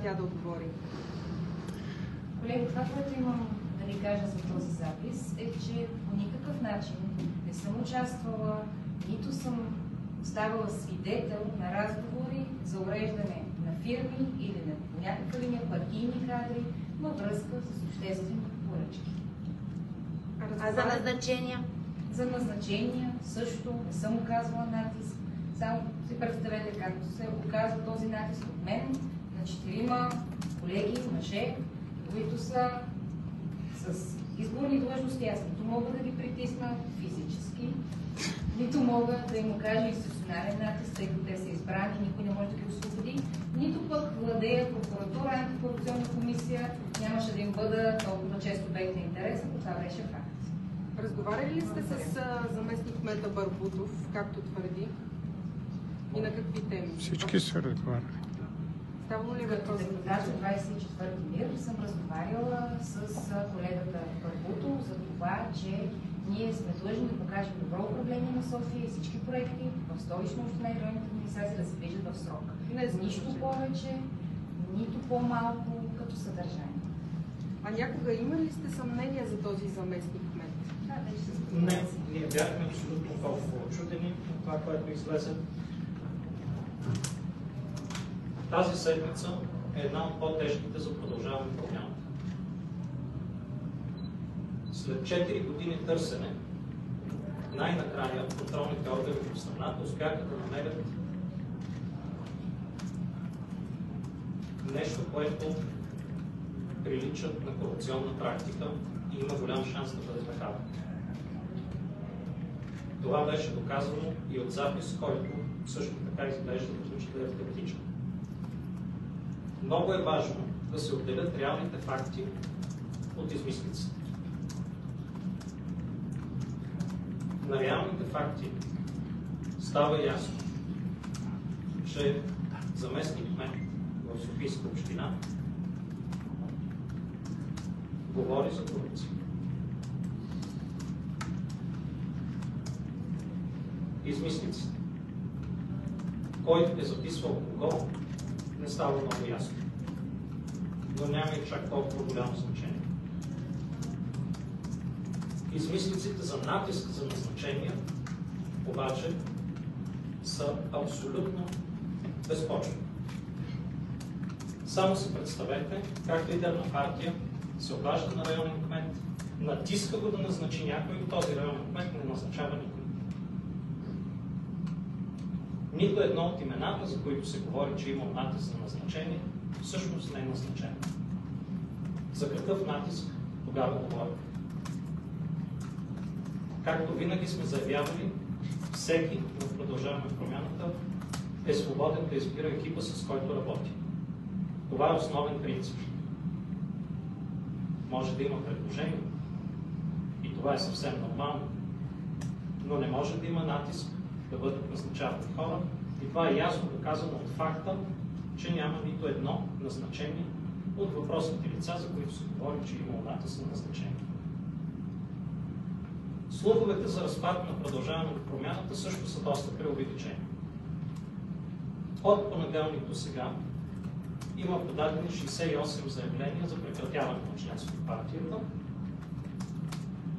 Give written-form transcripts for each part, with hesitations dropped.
тя да отговори. Колеги, това, което имам да ви кажа за този запис е, че по никакъв начин не съм участвала, нито съм ставала свидетел на разговори за уреждане на фирми или на някакви партийни кадри във връзка с обществени поръчки. А за назначения? За назначения също не съм оказвала натиск. Само си представете както се оказва този натиск от мен на 4 колеги, мъже, които са с изборни длъжности. Аз нито мога да ги притисна физически, нито мога да им окажа институционален натиск, тъй като те са избрани, никой не може да ги освободи, нито пък владея прокуратура, антикорупционна комисия, нямаше да им бъда толкова често обект на интерес, ако това беше факт. Разговаряли ли сте с заместник-кмета Барбутов, както твърди? И на какви теми? Всички са разговаряли. Ставало ли Като депутат за 24-ти мир съм разговаряла с колегата Барбутов за това, че ние сме длъжни да покажем добро управление на София и всички проекти в Столична община и районните администрации да се движат в срок. Нищо повече, нито по-малко като съдържание. А някога има ли сте съмнение за този заместник-кмет? Да, вече се Не, ние бяхме абсолютно толкова очудени от това, което излезе. Тази седмица е една от по-тежките за Продължаване промяната. След 4 години търсене, най-накрая контролните органи в страната успяха да намерят нещо, което прилича на корупционна практика и има голям шанс да бъде такава. Това беше доказано и от запис, който също така изглежда да звучи да е автентичен. Много е важно да се отделят реалните факти от измислиците. На реалните факти става ясно, че заместник-кмет в Софийска община говори за корупция. Измислиците. Който е записвал кого, не става много ясно. Но няма и чак толкова голямо значение. Измислиците за натиск за назначения обаче са абсолютно безпочвени. Само си представете как лидер на партия се обажда на районен кмет, натиска го да назначи някой и този районен кмет не назначава никой. Нито едно от имената, за които се говори, че има натиск за назначение, всъщност не е назначено. За какъв натиск тогава говорим? Както винаги сме заявявали, всеки в Продължаване промяната е свободен да избира екипа, с който работи. Това е основен принцип. Може да има предложение и това е съвсем нормално, но не може да има натиск да бъдат назначавани хора и това е ясно доказано от факта, че няма нито едно назначение от въпросните лица, за които се говори, че има натиск на назначение. Слуховете за разпад на Продължаване на промяната също са доста преувеличени. От понеделник до сега има подадени 68 заявления за прекратяване на членство в партията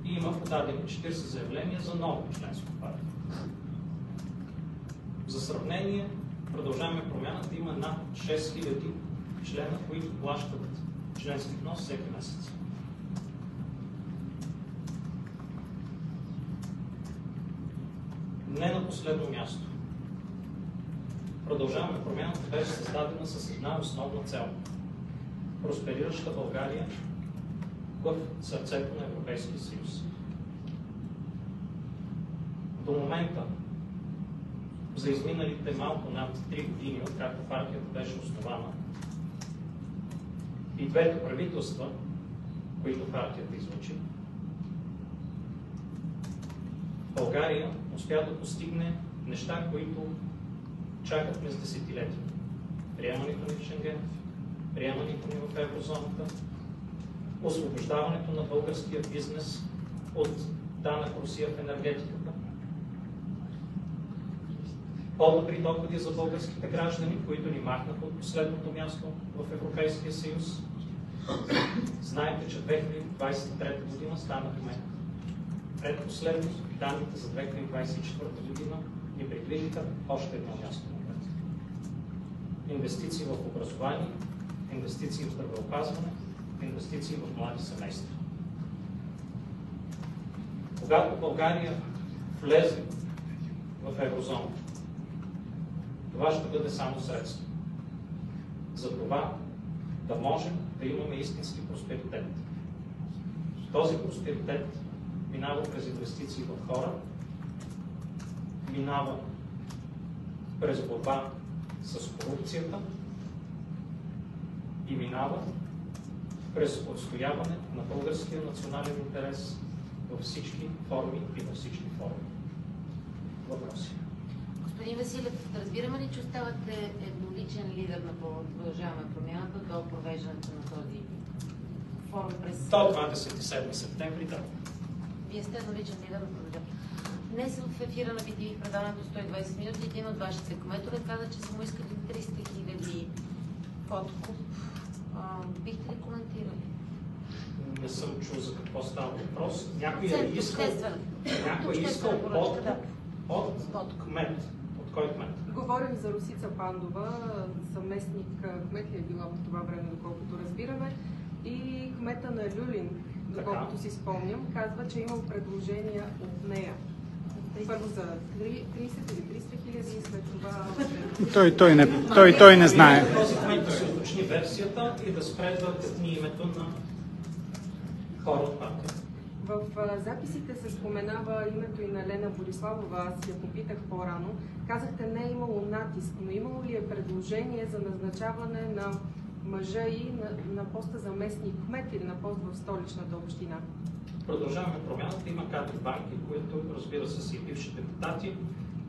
и има подадени 40 заявления за ново членство в партията. За сравнение, Продължаваме промяната има над 6000 члена, които плащат членски внос всеки месец. Не на последно място. Продължаваме промяната беше създадена с една основна цел – просперираща България в сърцето на Европейския съюз. До момента, за изминалите малко над 3 години, откакто партията беше основана, и двете правителства, които партията излучи, България успя да постигне неща, които чакахме с десетилетия. Приемането ни в Шенген, приемането ни в еврозоната, освобождаването на българския бизнес от данък Русия в енергетиката, по-добри доходи за българските граждани, които ни махнаха от последното място в Европейския съюз. Знаете, че 2023 година станахме предпоследно. Данните за 2024 година ни приближиха още едно място напред. Инвестиции в образование, инвестиции в здравеопазване, инвестиции в млади семейства. Когато България влезе в еврозоната, това ще бъде само средство. За това да можем да имаме истински просперитет. Този просперитет минава през инвестиции в хора, минава през борба с корупцията и минава през отстояване на българския национален интерес във всички форми и във всички форми. Въпроси. Господин Василев, разбираме ли, че оставате едноличен лидер на Продължаваме промяната до провеждането на този форум през... До 27 септември, да. Вие сте едноличен лидер на Продължаваме. Днес в ефира на BTV в предаването 120 минути един от вашите кметове каза, че са му искали 300 000 подкуп. Бихте ли коментирали? Не съм чул за какво става въпрос. Някой е искал от кмет. От кой кмет? Говорим за Росица Пандова, съместник кмет ли е била в това време, доколкото разбираме, и кмета на Люлин, доколкото си спомням, казва, че има предложения от нея. Първо за 30 или 300 хиляди и след това... Той не знае. Този кмет да се уточни версията и да спре да тъпни името на хора от партията. В записите се споменава името и на Лена Бориславова, аз я попитах по-рано. Казахте, не е имало натиск, но имало ли е предложение за назначаване на мъжа и на поста заместник кмет или на пост в столичната община? Продължаваме промяната, има кадри банки, които, разбира се, са и бивши депутати.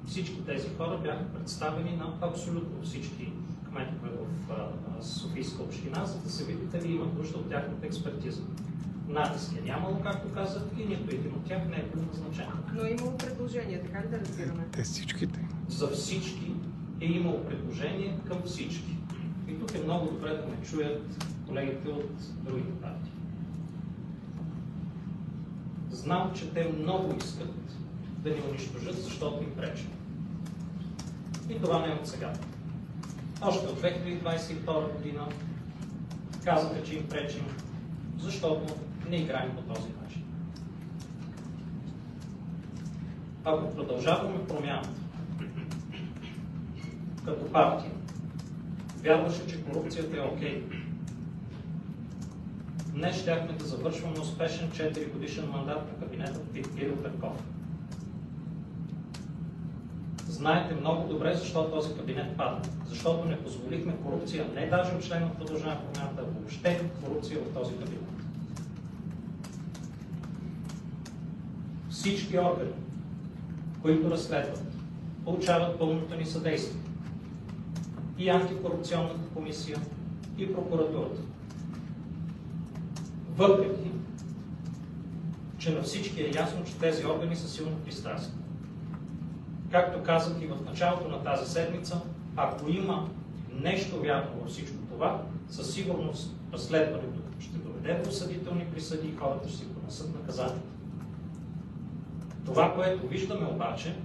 Всички тези хора бяха представени на абсолютно всички кметове в Софийска община, за да се види дали имат нужда от тяхната експертиза. Натиск е нямало, както казах, и нито един от тях не е бил назначен. Но е имало предложение, така ли да разбираме? Те всичките. За всички е имало предложение към всички. И тук е много добре да ме чуят колегите от другите партии. Знам, че те много искат да ни унищожат, защото им пречим. И това не е от сега. Още от 2022 година казаха, че им пречим, защото не играем по този начин. Ако продължаваме промяната като партия, вярваше, че корупцията е окей. Днес щяхме да завършваме успешен 4-годишен мандат на кабинета Кирил Петков. Знаете много добре защо този кабинет падна. Защото не позволихме корупция, не даже от член на Продължаваме промяната, а въобще корупция в този кабинет. Всички органи, които разследват, получават пълното ни съдействие. И антикорупционната комисия, и прокуратурата. Въпреки, че на всички е ясно, че тези органи са силно пристрастни. Както казах и в началото на тази седмица, ако има нещо вярно във всичко това, със сигурност разследването ще доведе до осъдителни присъди и хората ще си понесат наказания. Това, което виждаме обаче,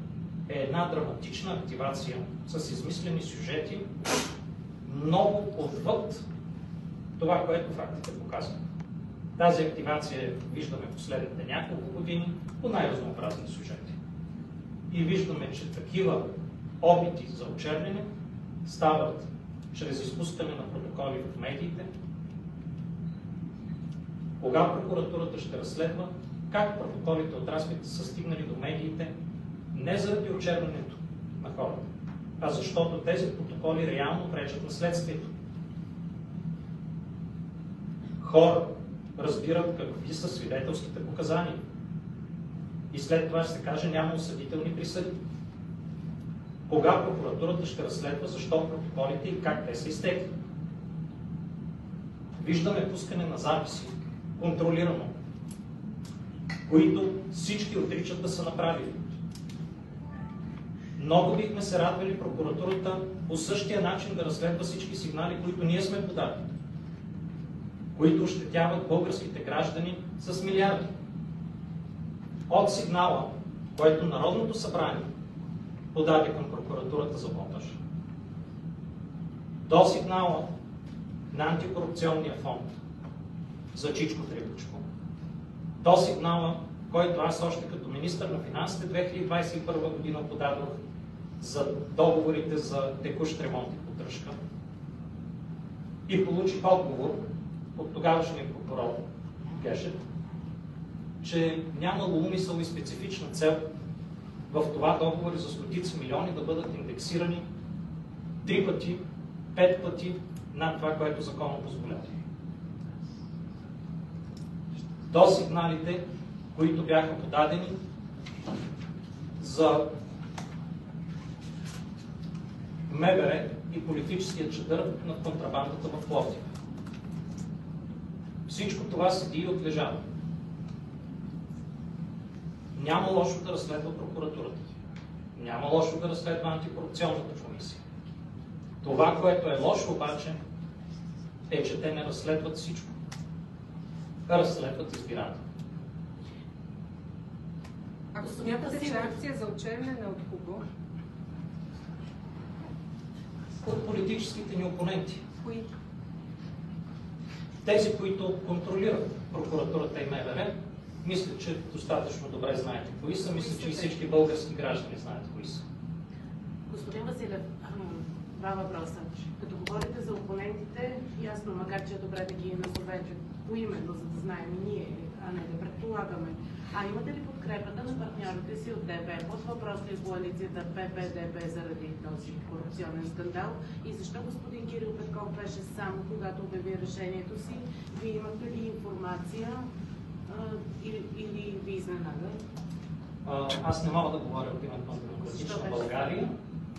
е една драматична активация с измислени сюжети, много отвъд това, което фактите показват. Тази активация виждаме последните няколко години по най-разнообразни сюжети. И виждаме, че такива опити за очерняне стават чрез изпускане на протоколи в медиите. Кога прокуратурата ще разследва, как протоколите от разпитите са стигнали до медиите, не заради очернянето на хората, а защото тези протоколи реално пречат на следствието. Хора разбират какви са свидетелските показания. И след това ще се каже, няма осъдителни присъди. Кога прокуратурата ще разследва, защо протоколите и как те са изтекли. Виждаме пускане на записи, контролирано, които всички отричат да са направили. Много бихме се радвали прокуратурата по същия начин да разследва всички сигнали, които ние сме подали, които ощетяват българските граждани с милиарди. От сигнала, който Народното събрание подаде към прокуратурата за монтаж, до сигнала на антикорупционния фонд за Чичко Трибучко, до сигнала, който аз още като министър на финансите 2021 година подадох за договорите за текущ ремонт и поддръжка и получих отговор от тогавашния прокурор Гешев, че нямало умисъл и специфична цел в това договори за стотици милиони да бъдат индексирани 3 пъти, 5 пъти над това, което законът позволява. До сигналите, които бяха подадени за МВР и политическия чадър на контрабандата в Пловдив. Всичко това седи и отлежава. Няма лошо да разследва прокуратурата. Няма лошо да разследва антикорупционната комисия. Това, което е лошо обаче, е, че те не разследват всичко. Разследват избирателите. Ако смятате, че акция за очерняне от кого? От политическите ни опоненти. Кои? Тези, които контролират прокуратурата и МВР, мисля, че достатъчно добре знаете кои са. Мисля, че и всички български граждани знаят кои са. Господин Василев, два въпроса. Като говорите за опонентите, ясно, макар че е добре да ги назовете поименно, за да знаем и ние, а не да предполагаме. А имате ли подкрепата на партньорите си от ДБ? Под въпрос ли коалицията ПП-ДБ заради този корупционен скандал? И защо господин Кирил Петков беше сам, когато обяви решението си? Вие имахте ли информация или ви изненада? Аз не мога да говоря от името на Демократична България.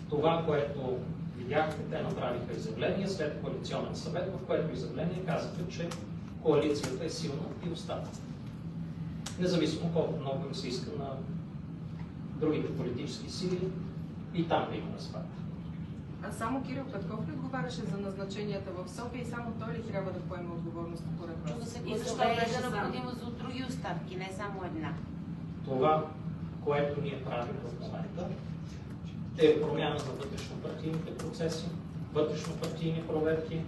Това, което видяхте, те направиха изявление след коалиционен съвет, в което изявление казаха, че коалицията е силна и остава. Независимо колко много им се иска на другите политически сили и там да има разпад. А само Кирил Петков ли отговаряше за назначенията в София и само той ли трябва да поеме отговорност поред Да вас? се И защо гласове беше за сам? необходимост от други оставки, не само една. Това, което ние правим в момента, е промяна на вътрешно-партийните процеси, вътрешно-партийни проверки,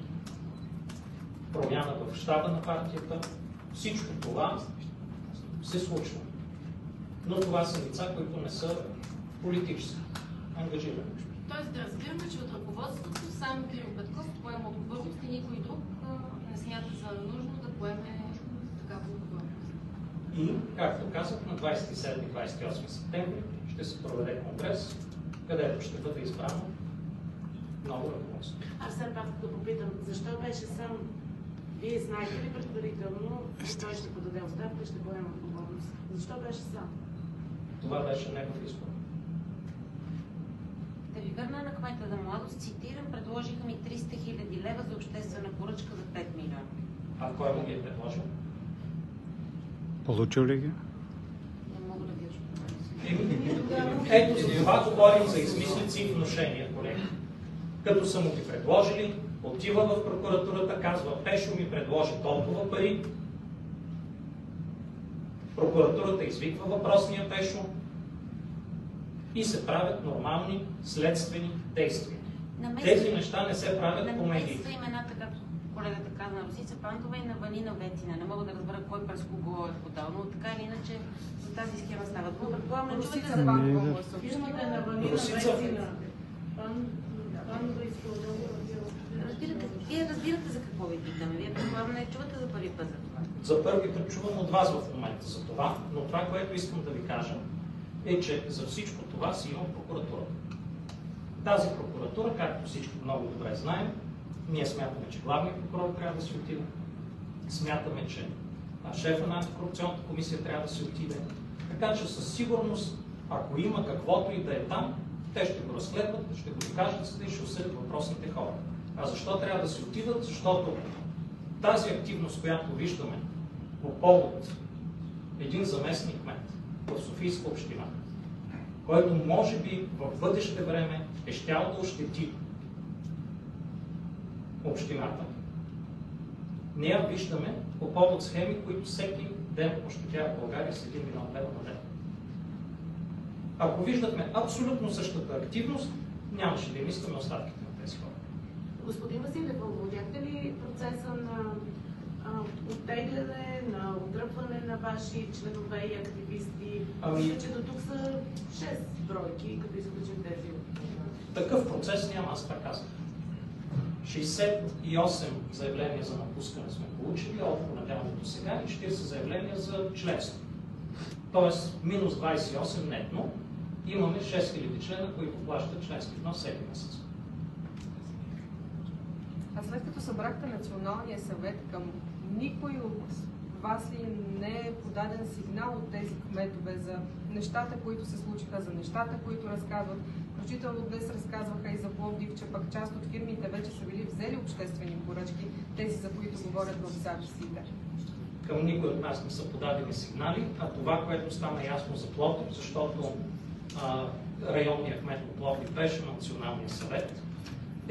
промяна в щаба на партията. Всичко това се случва. Но това са лица, които не са политически ангажирани. Тоест да разбираме, че от ръководството само Кирил Петков поема отговорност и никой друг не смята за нужно да поеме такава отговорност. И, както казах, на 27-28 септември ще се проведе конгрес, където ще бъде избрано ново ръководство. Аз все пак да попитам, защо беше сам? Вие знаете ли предварително, че той ще подаде оставка и ще поема отговорност? Защо беше сам? Това беше негов избор. Да ви върна на кмета на Младост, цитирам, предложиха ми 300 000 лева за обществена поръчка за 5 милиона. А кой му ги е предложил? Получил ли ги? Не мога да ви Ето за това говорим за измислици и внушения, колеги. Като са му ги предложили, отива в прокуратурата, казва: Пешо ми предложи толкова пари. Прокуратурата извиква въпросния Пешо и се правят нормални следствени действия. Тези неща не се правят по медиите. Намества имената, както колегата каза, на Росица Пандова и на Ванина Ветина. Не мога да разбера кой през кого е подал, но така или иначе за тази схема става дума. Предполагам, не чувате Русица за Пандова му е Фирмата съобщила. на Ванина Русица. Ветина. Панова изпълнила. Вие разбирате за какво ви питаме. Вие предполагам не чувате за първи път за това. За първи път чувам от вас в момента за това, но това, което искам да ви кажа, е, че за всичко това си има прокуратура. Тази прокуратура, както всички много добре знаем, ние смятаме, че главният прокурор трябва да си отиде. Смятаме, че шефа на антикорупционната комисия трябва да си отиде. Така че със сигурност, ако има каквото и да е там, те ще го разследват, ще го докажат и ще осъдят въпросните хора. А защо трябва да си отидат? Защото тази активност, която виждаме по повод един заместник кмет в Софийска община, който може би в бъдеще време е щял да ощети общината, ние я виждаме по повод схеми, които всеки ден ощетяват България с 1 милион лева на ден. Ако виждахме абсолютно същата активност, нямаше да им искаме оставките на тези хора. Господин Василев, овладяхте ли процеса на оттегляне, на отдръпване на ваши членове и активисти? Мисля, че до тук са 6 бройки, като изключим тези. Такъв процес няма, аз това казах. 68 заявления за напускане сме получили от понеделник до сега и 40 заявления за членство. Тоест, минус 28 нетно. Имаме 6000 члена, които плащат членски внос всеки месец. А след като събрахте Националния съвет, към никой от вас ли не е подаден сигнал от тези кметове за нещата, които се случиха, за нещата, които разказват? Включително днес разказваха и за Пловдив, че пък част от фирмите вече са били взели обществени поръчки, тези, за които говорят в записите. Към никой от нас не са подадени сигнали, а това, което стана ясно за Пловдив, защото районният кмет по Пловдив беше на Националния съвет,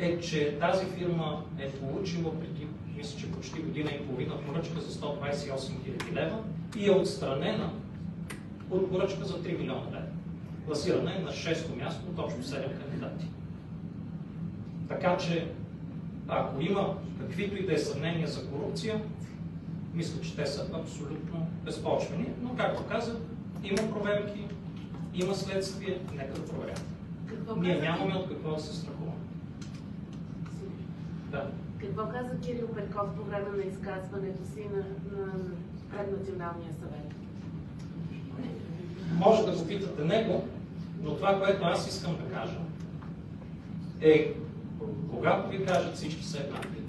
е, че тази фирма е получила преди, мисля, че почти година и половина поръчка за 128 000 лева и е отстранена от поръчка за 3 милиона лева. Класирана е на 6-то място от общо 7 кандидати. Така че, ако има каквито и да е съмнения за корупция, мисля, че те са абсолютно безпочвени, но както казах, има проверки, има следствие, нека да проверяваме. Ние нямаме от какво да се страхуваме. Да. Какво каза Кирил Петков по време на изказването си пред Националния съвет? Може да го питате него, но това, което аз искам да кажа, е, когато ви кажат всички са еднакви,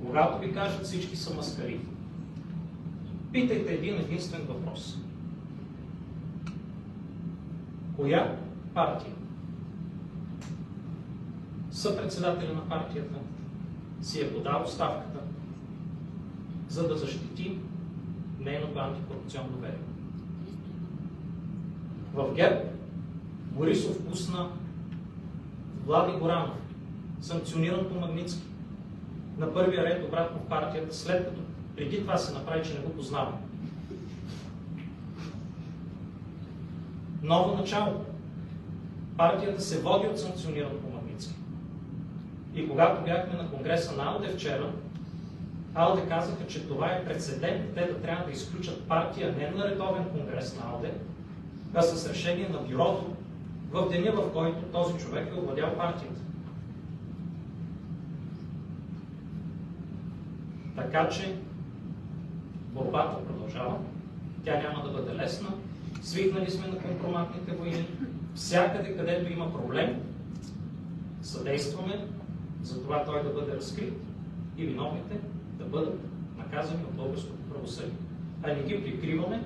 когато ви кажат всички са маскари, питайте един единствен въпрос. Коя партия, съпредседателя на партията, си е подал оставката, за да защити нейното антикорупционно верие? В ГЕРБ Борисов пусна Влади Горанов, санкциониран по Магнитски, на първия ред обратно в партията, след като преди това се направи, че не го познава. Ново начало. Партията се води от санкциониран по Магнитски. И когато бяхме на конгреса на АЛДЕ вчера, АЛДЕ казаха, че това е прецедент, те да трябва да изключат партия не на редовен конгрес на АЛДЕ, а с решение на бюрото в деня, в който този човек е овладял партията. Така че борбата продължава, тя няма да бъде лесна, свикнали сме на компроматните войни, всякъде, където има проблем, съдействаме за това той да бъде разкрит и виновните да бъдат наказани от българското правосъдие. А не ги прикриваме,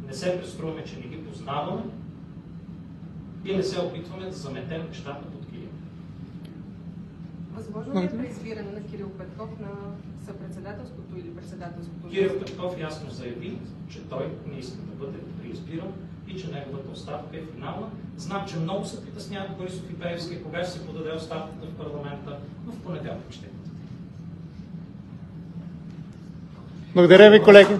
не се преструваме, че не ги познаваме и не се опитваме да заметем нещата под килим. Възможно ли е преизбиране на Кирил Петков на съпредседателството или председателството? Кирил Петков ясно заяви, че той не иска да бъде преизбиран и че неговата оставка е финална. Знам, че много се притесняват Борисов и Пеевски, кога ще се подаде оставката в парламента, но в понеделник ще. Благодаря ви, колеги.